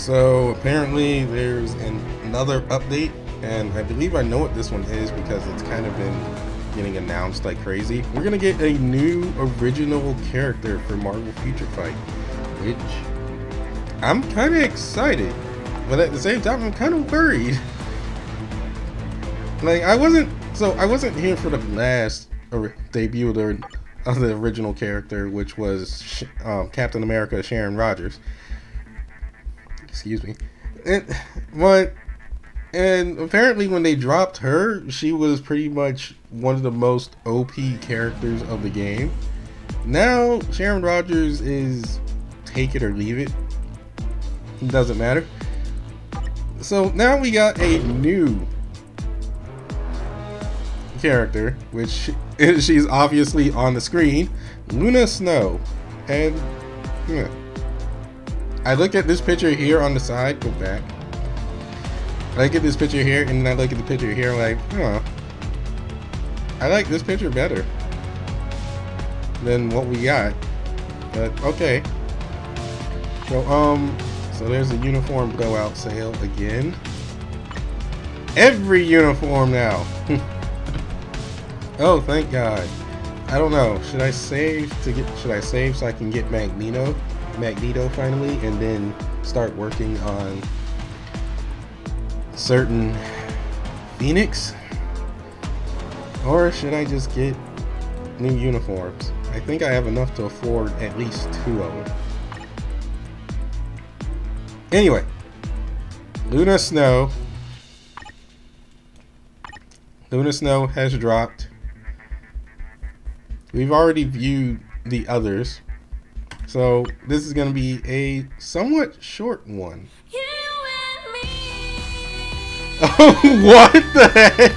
So apparently there's another update, and I believe I know what this one is because it's kind of been getting announced like crazy. We're gonna get a new original character for Marvel Future Fight, which I'm kind of excited, but at the same time I'm kind of worried. Like I wasn't here for the last debut of the original character, which was Captain America Sharon Rogers. Excuse me. And apparently when they dropped her, she was pretty much one of the most OP characters of the game. Now Sharon Rogers is take it or leave it. It doesn't matter. So now we got a new character, which she's obviously on the screen, Luna Snow. And yeah, I look at this picture here on the side, go back. I look at this picture here, and then I look at the picture here, like, huh, I like this picture better than what we got. But okay. So there's a uniform blowout sale again. Every uniform now. Oh, thank God. I don't know. Should I save so I can get Magneto finally, and then start working on certain Phoenix? Or should I just get new uniforms? I think I have enough to afford at least 2 of them. Anyway, Luna Snow has dropped. We've already viewed the others, so this is going to be a somewhat short one. Oh, what the heck?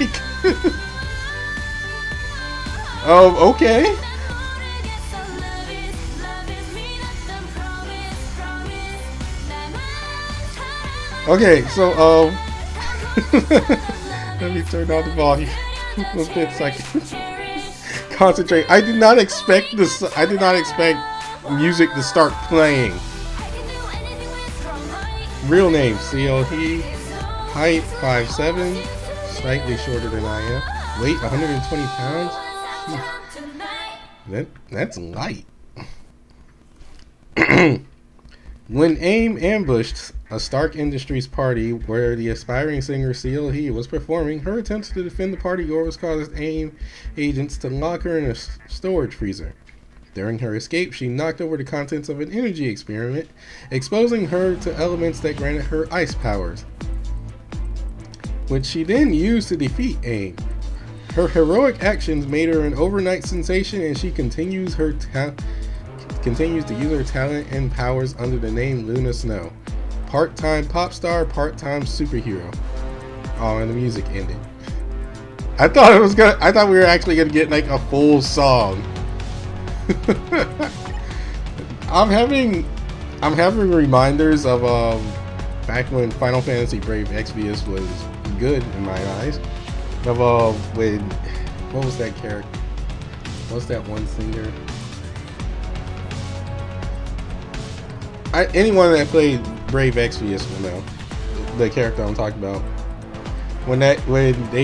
Oh, okay. Okay, so let me turn down the volume a bit so I can concentrate. I did not expect this. I did not expect music to start playing. Real name CLE. Height 5'7", slightly shorter than I am. Weight 120 pounds. That's light. When AIM ambushed a Stark Industries party where the aspiring singer CLE was performing, her attempts to defend the party goers caused AIM agents to lock her in a storage freezer. During her escape, she knocked over the contents of an energy experiment, exposing her to elements that granted her ice powers, which she then used to defeat AIM. Her heroic actions made her an overnight sensation, and she continues to use her talent and powers under the name Luna Snow. Part-time pop star, part-time superhero. Oh, and the music ended. I thought we were actually gonna get like a full song. I'm having reminders of back when Final Fantasy Brave Exvius was good in my eyes. Of when, what was that character? What's that one singer? Anyone that played Brave Exvius will know the character I'm talking about. When they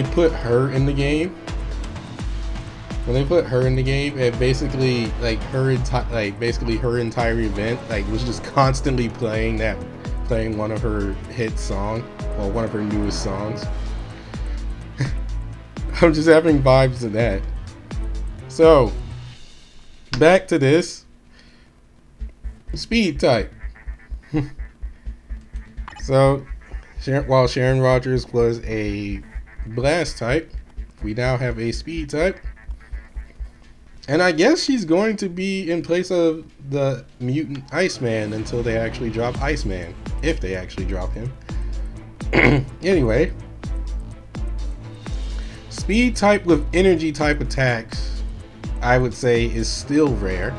put her in the game, it basically her entire event was just constantly playing one of her hit songs, or one of her newest songs. I'm just having vibes of that. So back to this speed type. So while Sharon Rogers was a blast type, we now have a speed type. And I guess she's going to be in place of the mutant Iceman until they actually drop Iceman. If they actually drop him. Anyway. Speed type with energy type attacks, I would say, is still rare.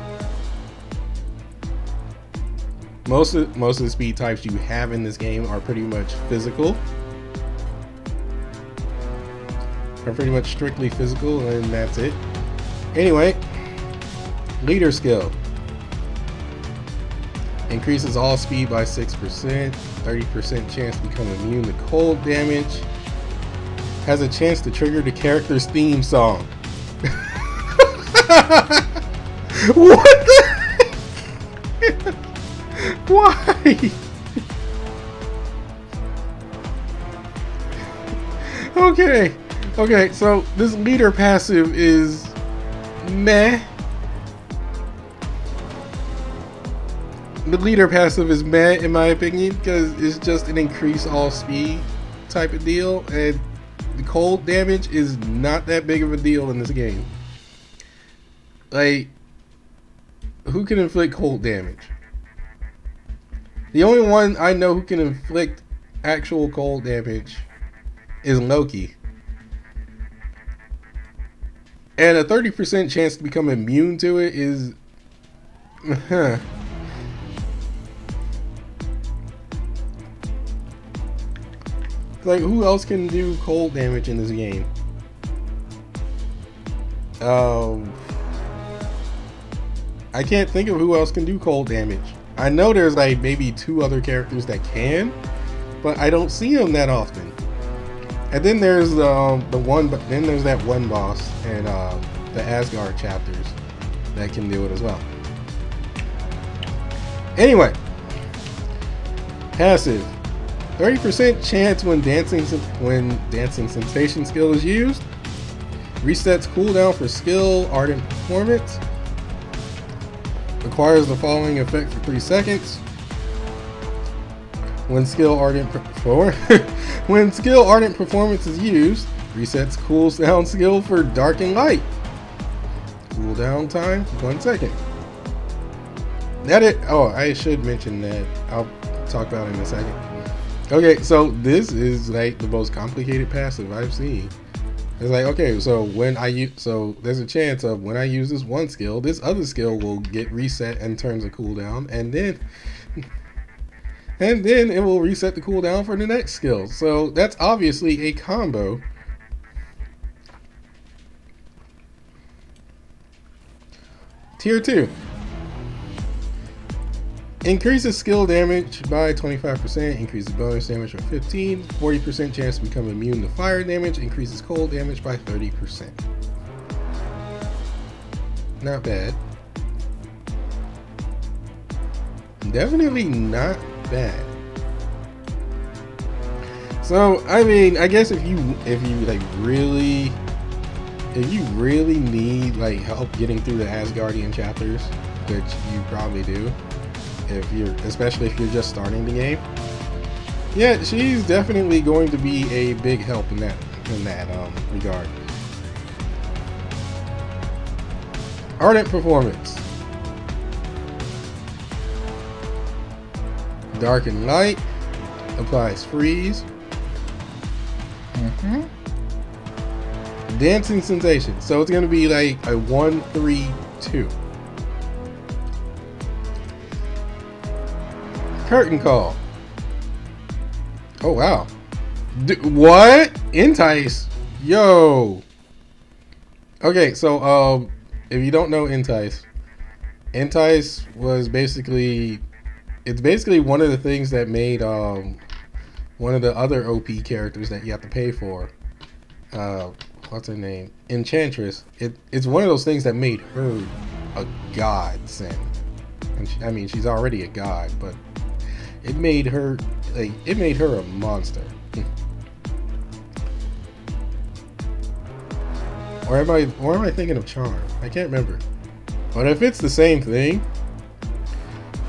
Most of the speed types you have in this game are pretty much physical. Are pretty much strictly physical, and that's it. Anyway, leader skill. Increases all speed by 6%. 30% chance to become immune to cold damage. Has a chance to trigger the character's theme song. What the? Why? Okay, so this leader passive is meh. The leader passive is meh in my opinion, because it's just an increase all speed type of deal, and the cold damage is not that big of a deal in this game. Like, who can inflict cold damage? The only one I know who can inflict actual cold damage is Loki. And a 30% chance to become immune to it is... Like, who else can do cold damage in this game? I can't think of who else can do cold damage. I know there's like maybe 2 other characters that can, but I don't see them that often. And then there's then there's that one boss in the Asgard chapters that can do it as well. Anyway, passive. 30% chance when dancing sensation skill is used. Resets cooldown for skill ardent performance. Acquires the following effect for 3 seconds. When skill ardent performance is used, resets cooldown skill for dark and light. Cooldown time 1 second. That it. Oh, I should mention that. I'll talk about it in a second. Okay, so this is like the most complicated passive I've seen. It's like, okay, so when I use, so there's a chance of when I use this one skill, this other skill will get reset in terms of cooldown, and then it will reset the cooldown for the next skill. So that's obviously a combo. Tier 2. Increases skill damage by 25%, increases bonus damage by 15, 40% chance to become immune to fire damage, increases cold damage by 30%. Not bad. Definitely not bad. So, I mean, I guess if you like really need like help getting through the Asgardian chapters, which you probably do, especially if you're just starting the game, yeah, she's definitely going to be a big help in that regard. Ardent performance. Dark and light. Applies freeze. Dancing sensation. So it's going to be like a 1-3-2. Curtain call. Oh wow. What? Entice. Yo. Okay, so if you don't know Entice was basically, it's basically one of the things that made one of the other OP characters that you have to pay for. What's her name? Enchantress. It's one of those things that made her a godsend. And I mean, she's already a god, but it made her a monster. Or am I thinking of Charm? I can't remember. But if it's the same thing,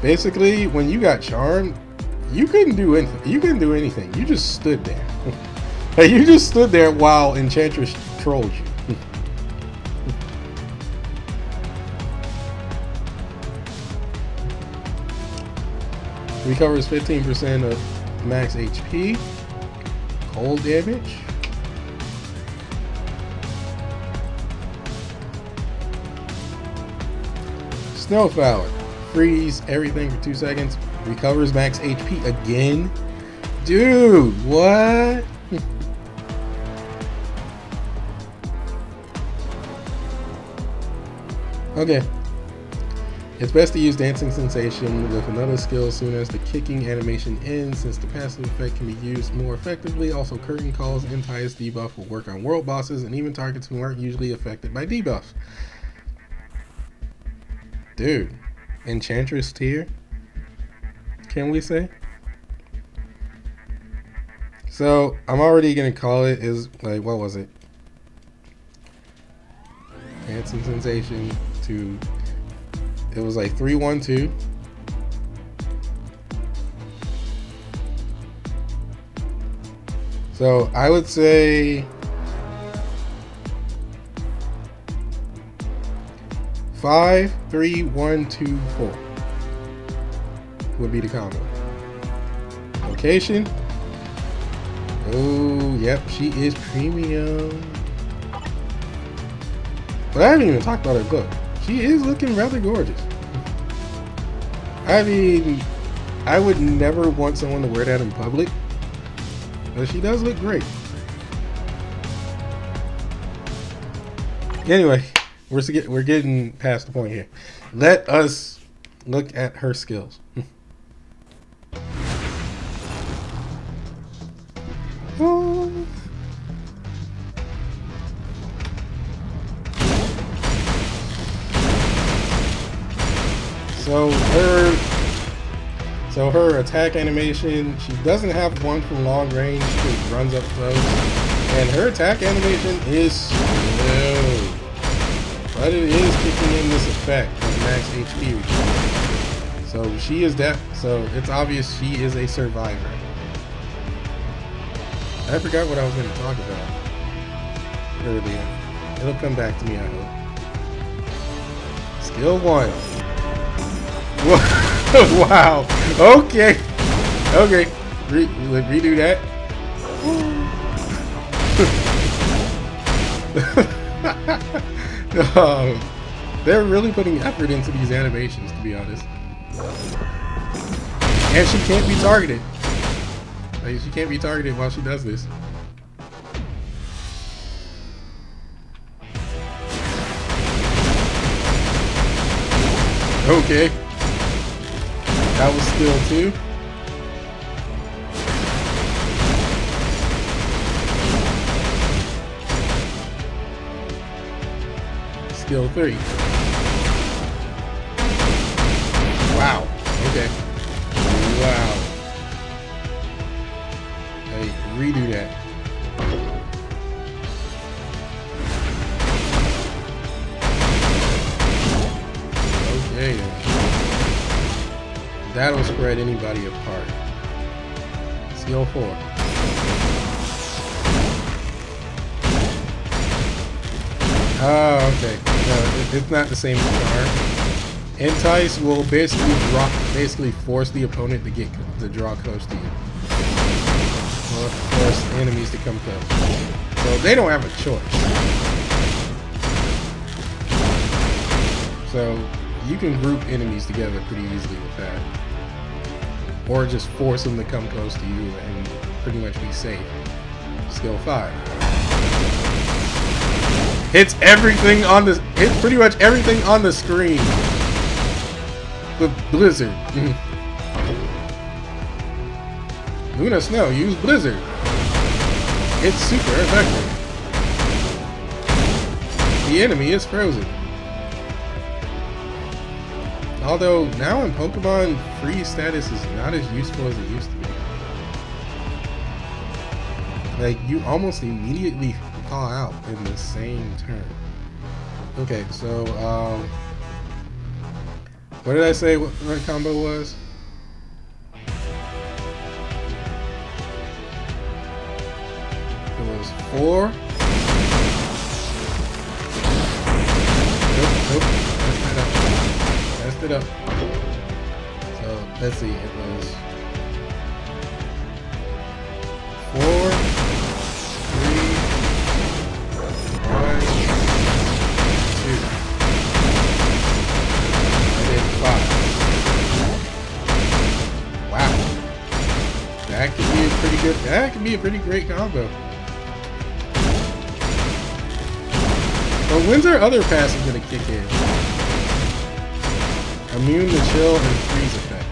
basically when you got Charm, you couldn't do anything. You couldn't do anything. You just stood there. Like, you just stood there while Enchantress trolled you. Recovers 15% of max HP. Cold damage. Snowflower. Freeze everything for 2 seconds. Recovers max HP again. Dude, what? Okay. It's best to use Dancing Sensation with another skill as soon as the kicking animation ends, since the passive effect can be used more effectively. Also, Curtain Call's Entice debuff will work on world bosses and even targets who aren't usually affected by debuffs. Dude, Enchantress tier, can we say? So, I'm already going to call it is, like, what was it? Dancing Sensation to... It was like 3-1-2. So I would say 5-3-1-2-4 would be the combo. Location. Oh, yep, she is premium. But I haven't even talked about her look. She is looking rather gorgeous. I mean, I would never want someone to wear that in public, but she does look great. Anyway, we're getting past the point here. Let us look at her skills. So her attack animation, she doesn't have one from long range, she just runs up close. And her attack animation is slow, but it is kicking in this effect of max HP reduction. So she is so it's obvious she is a survivor. I forgot what I was going to talk about earlier. It'll come back to me, I hope. Skill 1. Wow. Okay. Okay. Redo that. They're really putting effort into these animations, to be honest. And she can't be targeted. Like, she can't be targeted while she does this. Okay. That was skill 2. Skill 3. Wow. Okay. Wow. Hey, redo that. Okay. That'll spread anybody apart. Skill 4. Oh, okay. No, it's not the same charm. Entice will basically force the opponent to draw close to you. Or force enemies to come close. So they don't have a choice. So you can group enemies together pretty easily with that. Or just force them to come close to you and pretty much be safe. Skill 5. Hits everything on the... Hits pretty much everything on the screen. With Blizzard. Luna Snow, use Blizzard. It's super effective. The enemy is frozen. Although, now in Pokemon, freeze status is not as useful as it used to be. Like, you almost immediately call out in the same turn. Okay, so, what did I say what combo was? It was 4. Nope, messed it up. So let's see, it was 4, 3, 1, 2. I did 5. Wow. That could be a pretty good, that could be a pretty great combo. But when's our other passive gonna kick in? Immune to chill and freeze effect.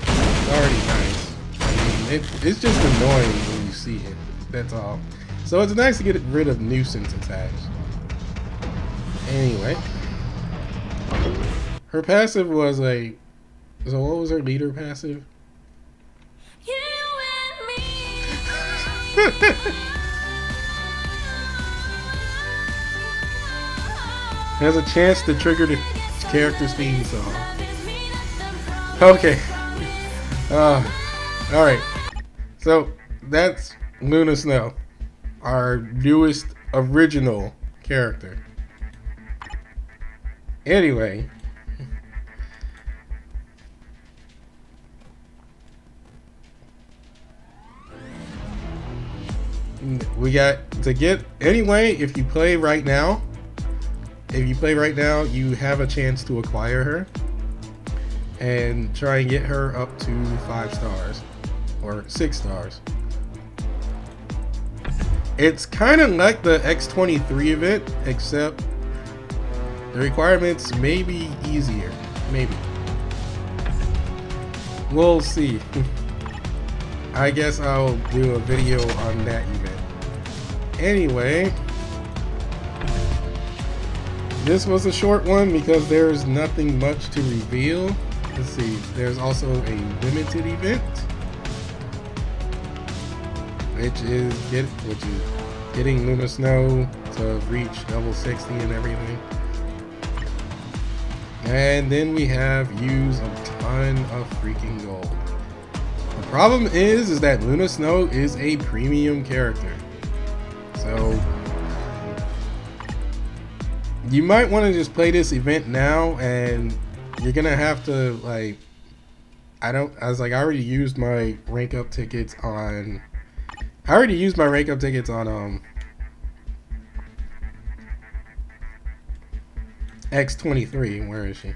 It's already nice. I mean, it's just annoying when you see it. That's all. So it's nice to get rid of nuisance attacks. Anyway. Her passive was a... So what was her leader passive? You and me. Has a chance to trigger the character's theme song. Okay. Alright. So, that's Luna Snow. Our newest original character. Anyway. We got to get... Anyway, if you play right now... you have a chance to acquire her and try and get her up to 5 stars or 6 stars. It's kind of like the X23 event, except the requirements may be easier. Maybe. We'll see. I guess I'll do a video on that event. Anyway, this was a short one because there's nothing much to reveal. Let's see, there's also a limited event, which is getting Luna Snow to reach level 60 and everything. And then we have use a ton of freaking gold. The problem is that Luna Snow is a premium character. So you might want to just play this event now, and you're gonna have to like, I already used my rank up tickets on X23. Where is she?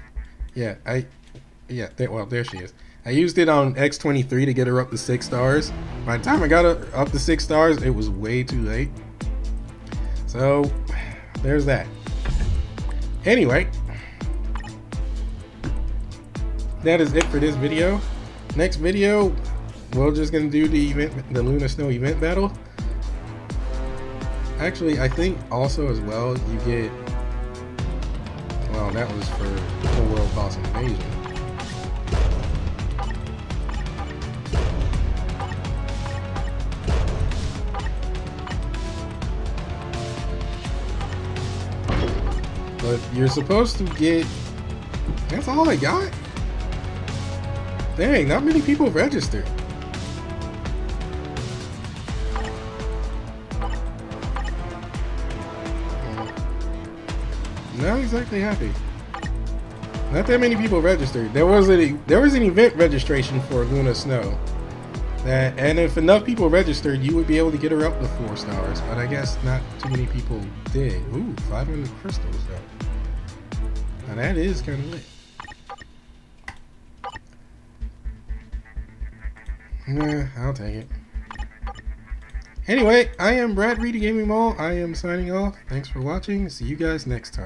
Yeah, there she is. I used it on X23 to get her up to 6 stars. By the time I got her up to 6 stars, it was way too late. So there's that. Anyway, that is it for this video. Next video, we're just gonna do the Luna Snow event battle. Actually, I think also as well you get, well, that was for Full World Boss Invasion. But you're supposed to get, that's all I got? Dang, not many people registered. Not exactly happy. Not that many people registered. There was an event registration for Luna Snow. And if enough people registered, you would be able to get her up to 4 stars. But I guess not too many people did. Ooh, 500 crystals though. Now that is kind of lit. Nah, I'll take it. Anyway, I am Brad Reedy Gaming Mall. I am signing off. Thanks for watching. See you guys next time.